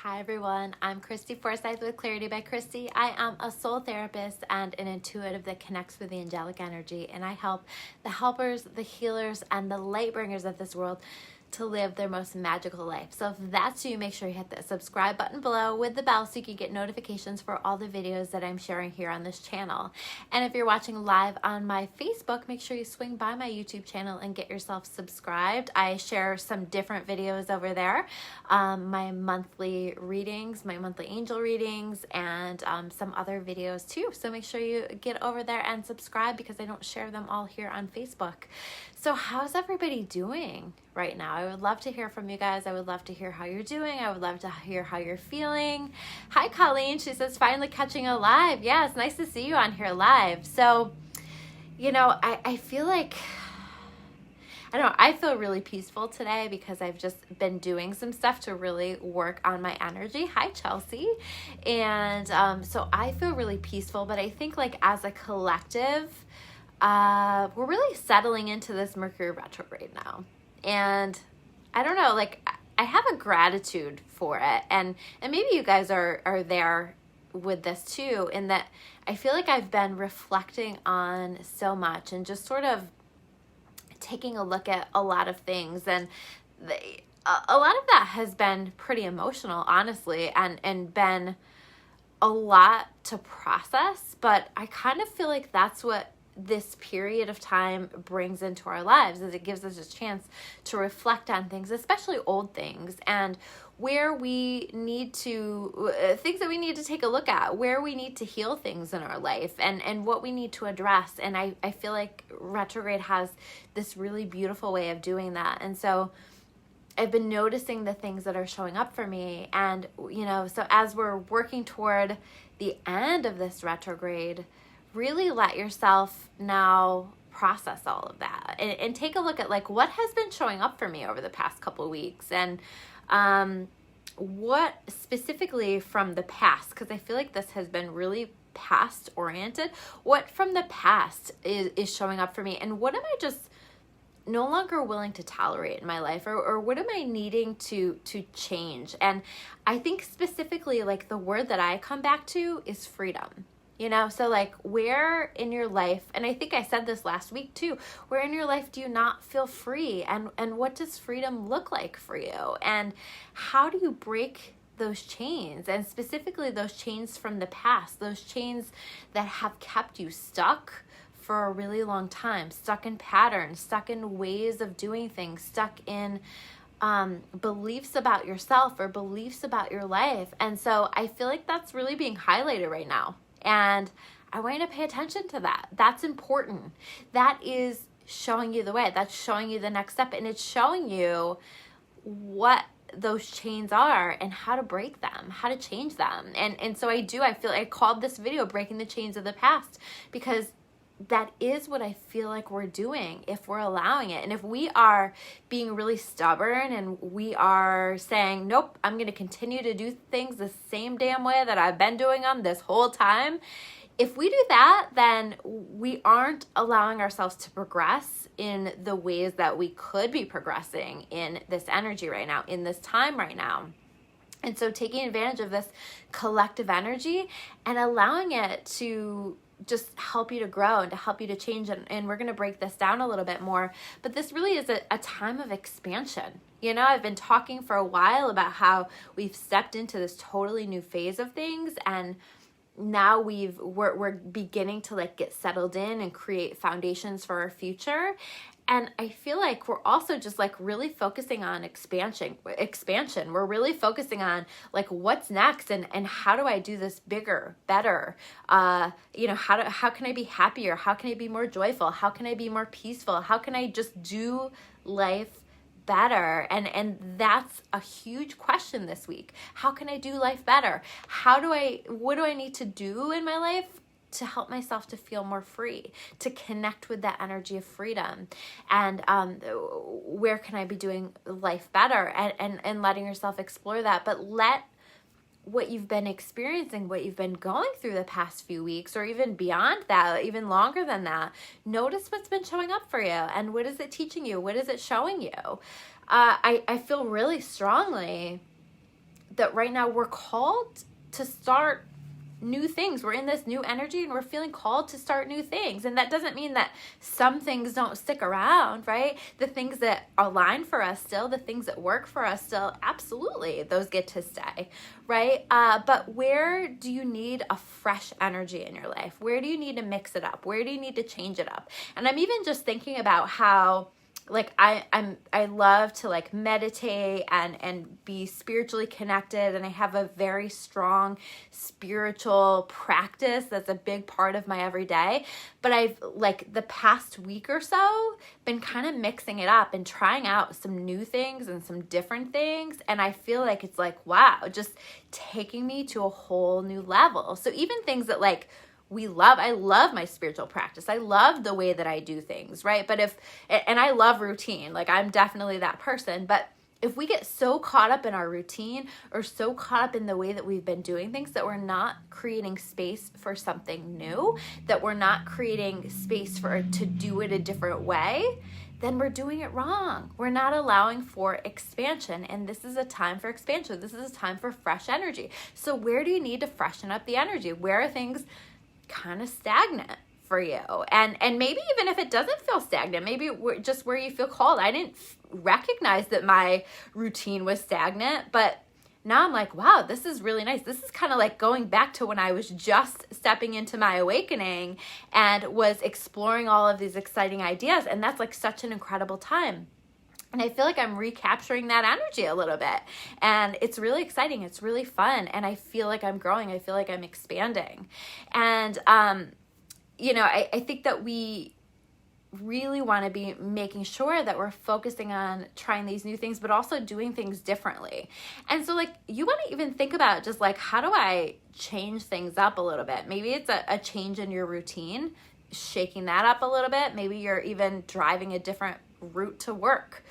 Hi everyone, I'm Christy Forsyth with Clarity by Christy. I am a soul therapist and an intuitive that connects with the angelic energy, and I help the helpers, the healers, and the light bringers of this world to live their most magical life. So if that's you, make sure you hit the subscribe button below with the bell so you can get notifications for all the videos that I'm sharing here on this channel. And if you're watching live on my Facebook, make sure you swing by my YouTube channel and get yourself subscribed. I share some different videos over there, my monthly readings, my monthly angel readings, and some other videos too. So make sure you get over there and subscribe because I don't share them all here on Facebook. So how's everybody doing right now? I would love to hear from you guys. I would love to hear how you're doing. I would love to hear how you're feeling. Hi, Colleen. She says, finally catching a live. Yeah, it's nice to see you on here live. So, you know, I feel like, I don't know, I feel really peaceful today because I've just been doing some stuff to really work on my energy. Hi, Chelsea. And so I feel really peaceful, but I think like as a collective, we're really settling into this Mercury retrograde now. And I don't know, like I have a gratitude for it. And maybe you guys are there with this too, in that I feel like I've been reflecting on so much and just sort of taking a look at a lot of things. And a lot of that has been pretty emotional, honestly, and been a lot to process. But I kind of feel like that's what this period of time brings into our lives, is it gives us a chance to reflect on things, especially old things, and where we need to, things that we need to take a look at, where we need to heal things in our life, and what we need to address. And I feel like retrograde has this really beautiful way of doing that. And so I've been noticing the things that are showing up for me. And, you know, so as we're working toward the end of this retrograde, really let yourself now process all of that and take a look at like what has been showing up for me over the past couple of weeks, and what specifically from the past, because I feel like this has been really past oriented. What from the past is showing up for me, and what am I just no longer willing to tolerate in my life, or what am I needing to change? And I think specifically like the word that I come back to is freedom. You know, so like where in your life, and I think I said this last week too, where in your life do you not feel free? And what does freedom look like for you? And how do you break those chains? And specifically those chains from the past, those chains that have kept you stuck for a really long time, stuck in patterns, stuck in ways of doing things, stuck in beliefs about yourself or beliefs about your life. And so I feel like that's really being highlighted right now. And I want you to pay attention to that. That's important. That is showing you the way. That's showing you the next step. And it's showing you what those chains are and how to break them, how to change them. And so I feel I called this video Breaking the Chains of the Past, because that is what I feel like we're doing if we're allowing it. And if we are being really stubborn and we are saying, nope, I'm going to continue to do things the same damn way that I've been doing them this whole time. If we do that, then we aren't allowing ourselves to progress in the ways that we could be progressing in this energy right now, in this time right now. And so taking advantage of this collective energy and allowing it to just help you to grow and to help you to change. And we're going to break this down a little bit more, but this really is a time of expansion. You know, I've been talking for a while about how we've stepped into this totally new phase of things, and now we're beginning to like get settled in and create foundations for our future. And I feel like we're also just like really focusing on expansion. We're really focusing on like what's next, and how do I do this bigger, better? You know, how can I be happier? How can I be more joyful? How can I be more peaceful? How can I just do life better? And that's a huge question this week. How can I do life better? What do I need to do in my life to help myself to feel more free, to connect with that energy of freedom? And where can I be doing life better? And letting yourself explore that. But let what you've been experiencing, what you've been going through the past few weeks, or even beyond that, even longer than that, notice what's been showing up for you, and what is it teaching you? What is it showing you? I feel really strongly that right now we're called to start new things. We're in this new energy and we're feeling called to start new things. And that doesn't mean that some things don't stick around, right? The things that align for us still, the things that work for us still, absolutely, those get to stay, right? But where do you need a fresh energy in your life? Where do you need to mix it up? Where do you need to change it up? And I'm even just thinking about how, like, I love to like meditate and be spiritually connected, and I have a very strong spiritual practice that's a big part of my everyday. But I've, like, the past week or so been kind of mixing it up and trying out some new things and some different things, and I feel like it's like, wow, just taking me to a whole new level. So even things that, like, I love my spiritual practice. I love the way that I do things, right? But and I love routine. Like, I'm definitely that person. But if we get so caught up in our routine or so caught up in the way that we've been doing things that we're not creating space for something new, that we're not creating space to do it a different way, then we're doing it wrong. We're not allowing for expansion. And this is a time for expansion. This is a time for fresh energy. So where do you need to freshen up the energy? Where are things kind of stagnant for you? And maybe even if it doesn't feel stagnant, maybe just where you feel called. I didn't recognize that my routine was stagnant, but now I'm like, wow, this is really nice. This is kind of like going back to when I was just stepping into my awakening and was exploring all of these exciting ideas. And that's like such an incredible time. And I feel like I'm recapturing that energy a little bit. And it's really exciting. It's really fun. And I feel like I'm growing. I feel like I'm expanding. And, I think that we really want to be making sure that we're focusing on trying these new things, but also doing things differently. And so, like, you want to even think about just like, how do I change things up a little bit? Maybe it's a change in your routine, shaking that up a little bit. Maybe you're even driving a different route to work,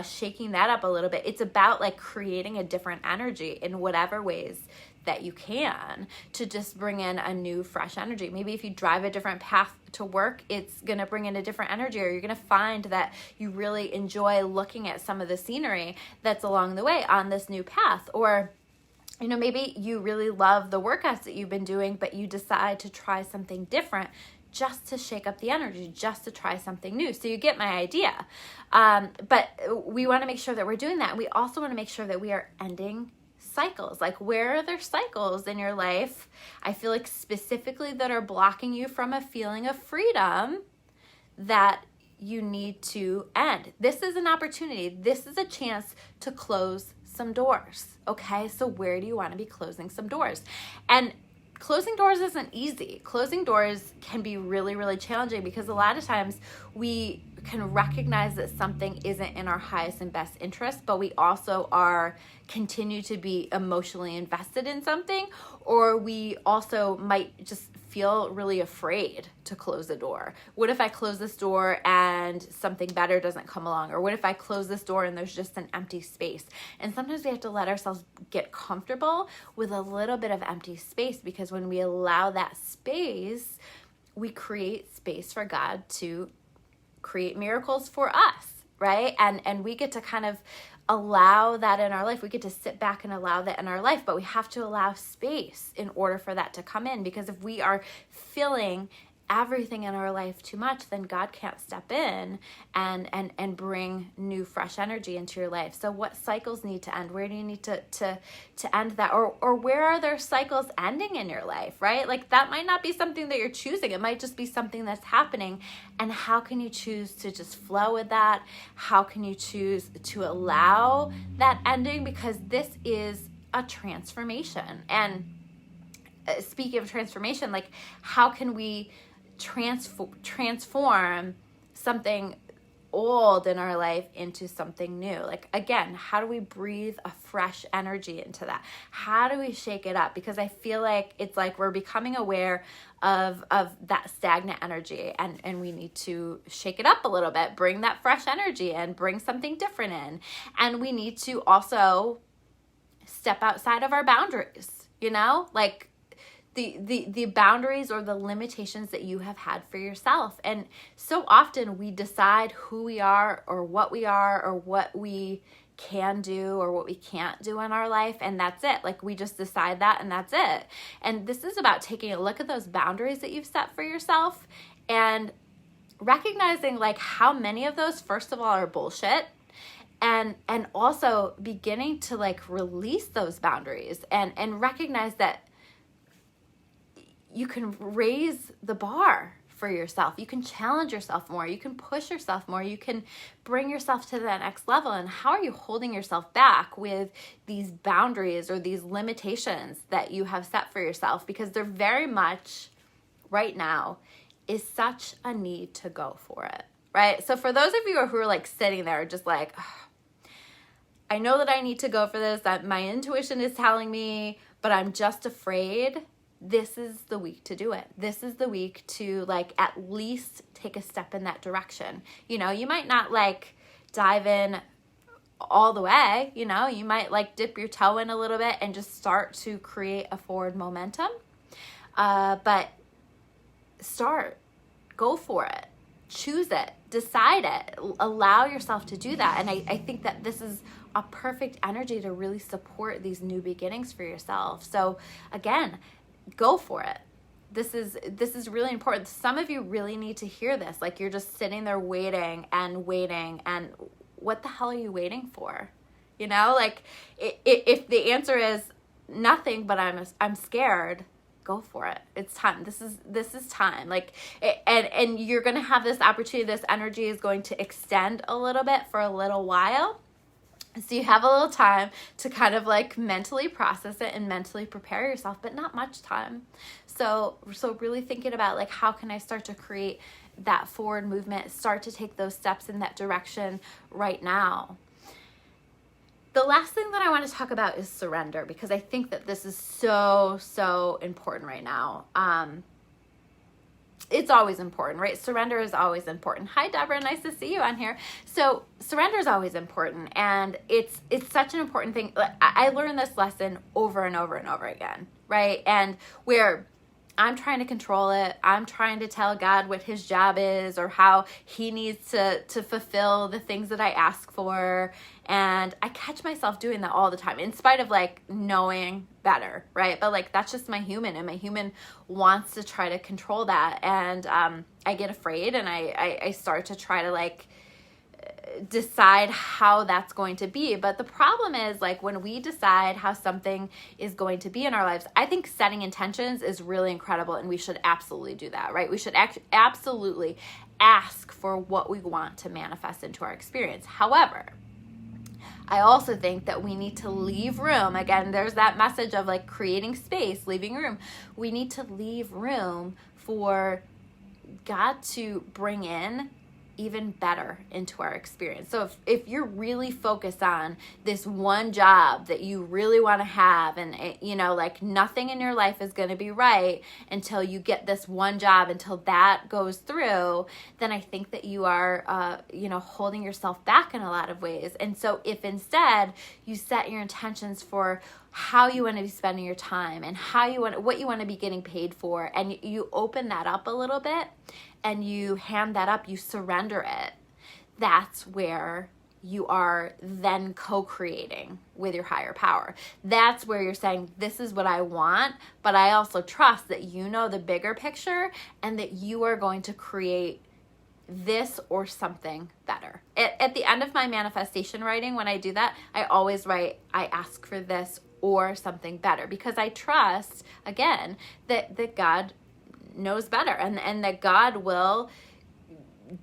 shaking that up a little bit. It's about like creating a different energy in whatever ways that you can to just bring in a new, fresh energy. Maybe if you drive a different path to work, it's going to bring in a different energy, or you're going to find that you really enjoy looking at some of the scenery that's along the way on this new path. Or maybe you really love the workouts that you've been doing, but you decide to try something different just to shake up the energy, just to try something new. So you get my idea. But we want to make sure that we're doing that. And we also want to make sure that we are ending cycles. Like, where are there cycles in your life, I feel like specifically, that are blocking you from a feeling of freedom that you need to end? This is an opportunity. This is a chance to close some doors. Okay, so where do you want to be closing some doors? And closing doors isn't easy. Closing doors can be really, really challenging, because a lot of times we can recognize that something isn't in our highest and best interest, but we also continue to be emotionally invested in something, or we also might just feel really afraid to close the door. What if I close this door and something better doesn't come along? Or what if I close this door and there's just an empty space? And sometimes we have to let ourselves get comfortable with a little bit of empty space, because when we allow that space, we create space for God to create miracles for us, right? And we get to kind of allow that in our life. We get to sit back and allow that in our life, but we have to allow space in order for that to come in, because if we are filling everything in our life too much, then God can't step in and bring new, fresh energy into your life. So what cycles need to end? Where do you need to end that? Or where are there cycles ending in your life, right? Like, that might not be something that you're choosing. It might just be something that's happening. And how can you choose to just flow with that? How can you choose to allow that ending? Because this is a transformation. And speaking of transformation, like, how can we transform something old in our life into something new? Like, again, how do we breathe a fresh energy into that? How do we shake it up? Because I feel like it's like we're becoming aware of that stagnant energy, and we need to shake it up a little bit, bring that fresh energy in, bring something different in. And we need to also step outside of our boundaries, like the boundaries or the limitations that you have had for yourself. And so often we decide who we are or what we can do or what we can't do in our life, and that's it. Like, we just decide that, and that's it. And this is about taking a look at those boundaries that you've set for yourself and recognizing like how many of those, first of all, are bullshit, and also beginning to like release those boundaries and recognize that you can raise the bar for yourself. You can challenge yourself more. You can push yourself more. You can bring yourself to that next level. And how are you holding yourself back with these boundaries or these limitations that you have set for yourself? Because they're very much right now is such a need to go for it, right? So for those of you who are like sitting there just like, oh, I know that I need to go for this, that my intuition is telling me, but I'm just afraid. This is the week to do it. This is the week to like at least take a step in that direction. You know, you might not like dive in all the way, you know, you might like dip your toe in a little bit and just start to create a forward momentum. But start, go for it, choose it, decide it, allow yourself to do that. And I think that this is a perfect energy to really support these new beginnings for yourself. So again, go for it. This is really important. Some of you really need to hear this. Like, you're just sitting there waiting, and what the hell are you waiting for? You know, like if the answer is nothing, but I'm scared, go for it. It's time. This is time. Like, and you're going to have this opportunity. This energy is going to extend a little bit for a little while. So you have a little time to kind of like mentally process it and mentally prepare yourself, but not much time. So really thinking about like, how can I start to create that forward movement, start to take those steps in that direction right now. The last thing that I want to talk about is surrender, because I think that this is so important right now. It's always important, right? Surrender is always important. Hi, Deborah. Nice to see you on here. So surrender is always important, and it's such an important thing. I learned this lesson over and over and over again, right? And where I'm trying to control it, I'm trying to tell God what his job is or how he needs to fulfill the things that I ask for. And I catch myself doing that all the time, in spite of like knowing better, right? But like, that's just my human, and my human wants to try to control that. And I get afraid, and I start to try to like decide how that's going to be. But the problem is, like, when we decide how something is going to be in our lives, I think setting intentions is really incredible, and we should absolutely do that, right? We should absolutely ask for what we want to manifest into our experience. However, I also think that we need to leave room. Again, there's that message of like creating space, leaving room. We need to leave room for God to bring in even better into our experience. So if you're really focused on this one job that you really want to have, and you know, like nothing in your life is going to be right until you get this one job, until that goes through, then I think that you are, holding yourself back in a lot of ways. And so if instead you set your intentions for how you want to be spending your time and what you want to be getting paid for, and you open that up a little bit, and you hand that up, you surrender it, that's where you are then co-creating with your higher power. That's where you're saying, this is what I want, but I also trust that you know the bigger picture, and that you are going to create this or something better. At the end of my manifestation writing, when I do that, I always write, I ask for this or something better, because I trust, again, that God knows better, and that God will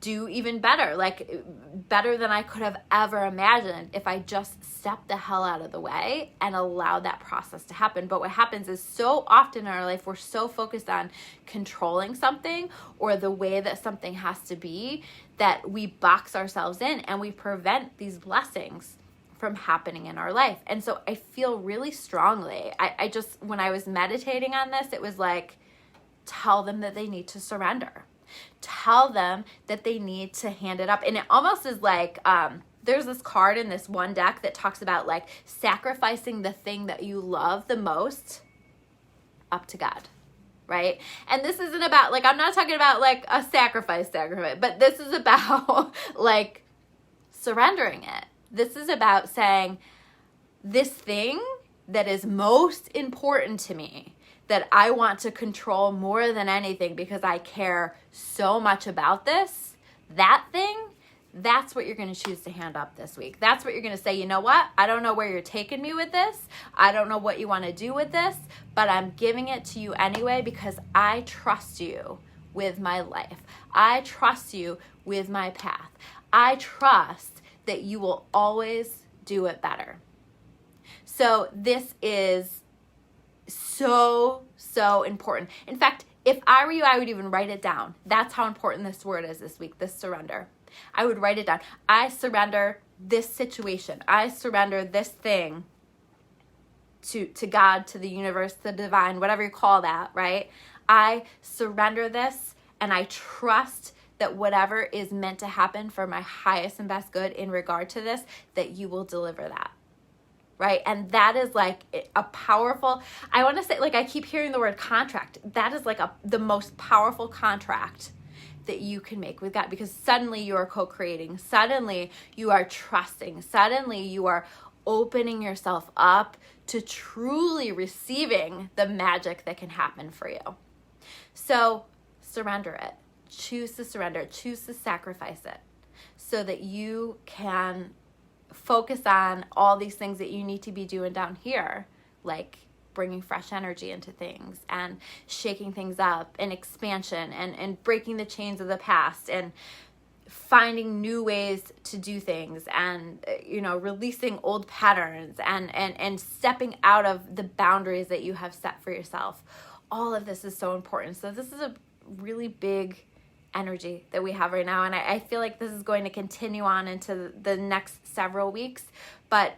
do even better, like better than I could have ever imagined if I just stepped the hell out of the way and allowed that process to happen. But what happens is, so often in our life, we're so focused on controlling something or the way that something has to be, that we box ourselves in and we prevent these blessings from happening in our life. And so I feel really strongly, I just, when I was meditating on this, it was like, tell them that they need to surrender. Tell them that they need to hand it up. And it almost is like, there's this card in this one deck that talks about like sacrificing the thing that you love the most up to God, right? And this isn't about like, I'm not talking about like a sacrifice, but this is about like surrendering it. This is about saying, this thing that is most important to me, that I want to control more than anything because I care so much about this, that thing, that's what you're going to choose to hand up this week. That's what you're going to say, you know what? I don't know where you're taking me with this. I don't know what you want to do with this, but I'm giving it to you anyway because I trust you with my life. I trust you with my path. I trust that you will always do it better. So this is so important. In fact, if I were you, I would even write it down. That's how important this word is this week, this surrender. I would write it down. I surrender this situation. I surrender this thing to God, to the universe, the divine, whatever you call that, right? I surrender this, and I trust that whatever is meant to happen for my highest and best good in regard to this, that you will deliver that. Right? And that is like a powerful, I want to say, like I keep hearing the word contract. That is like the most powerful contract that you can make with God, because suddenly you are co-creating. Suddenly you are trusting. Suddenly you are opening yourself up to truly receiving the magic that can happen for you. So surrender it. Choose to surrender. Choose to sacrifice it so that you can focus on all these things that you need to be doing down here, like bringing fresh energy into things and shaking things up and expansion and breaking the chains of the past and finding new ways to do things and, releasing old patterns and stepping out of the boundaries that you have set for yourself. All of this is so important. So this is a really big energy that we have right now, and I feel like this is going to continue on into the next several weeks, but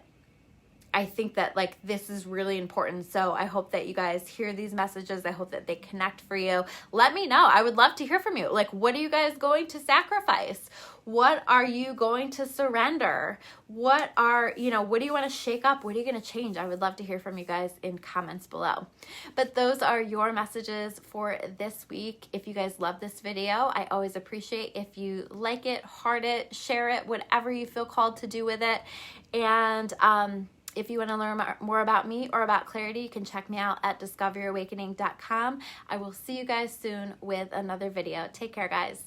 I think that like this is really important. So I hope that you guys hear these messages. I hope that they connect for you. Let me know. I would love to hear from you. Like, what are you guys going to sacrifice? What are you going to surrender? What do you want to shake up? What are you going to change? I would love to hear from you guys in comments below. But those are your messages for this week. If you guys love this video, I always appreciate if you like it, heart it, share it, whatever you feel called to do with it. And, if you want to learn more about me or about Clarity, you can check me out at discoveryourawakening.com. I will see you guys soon with another video. Take care, guys.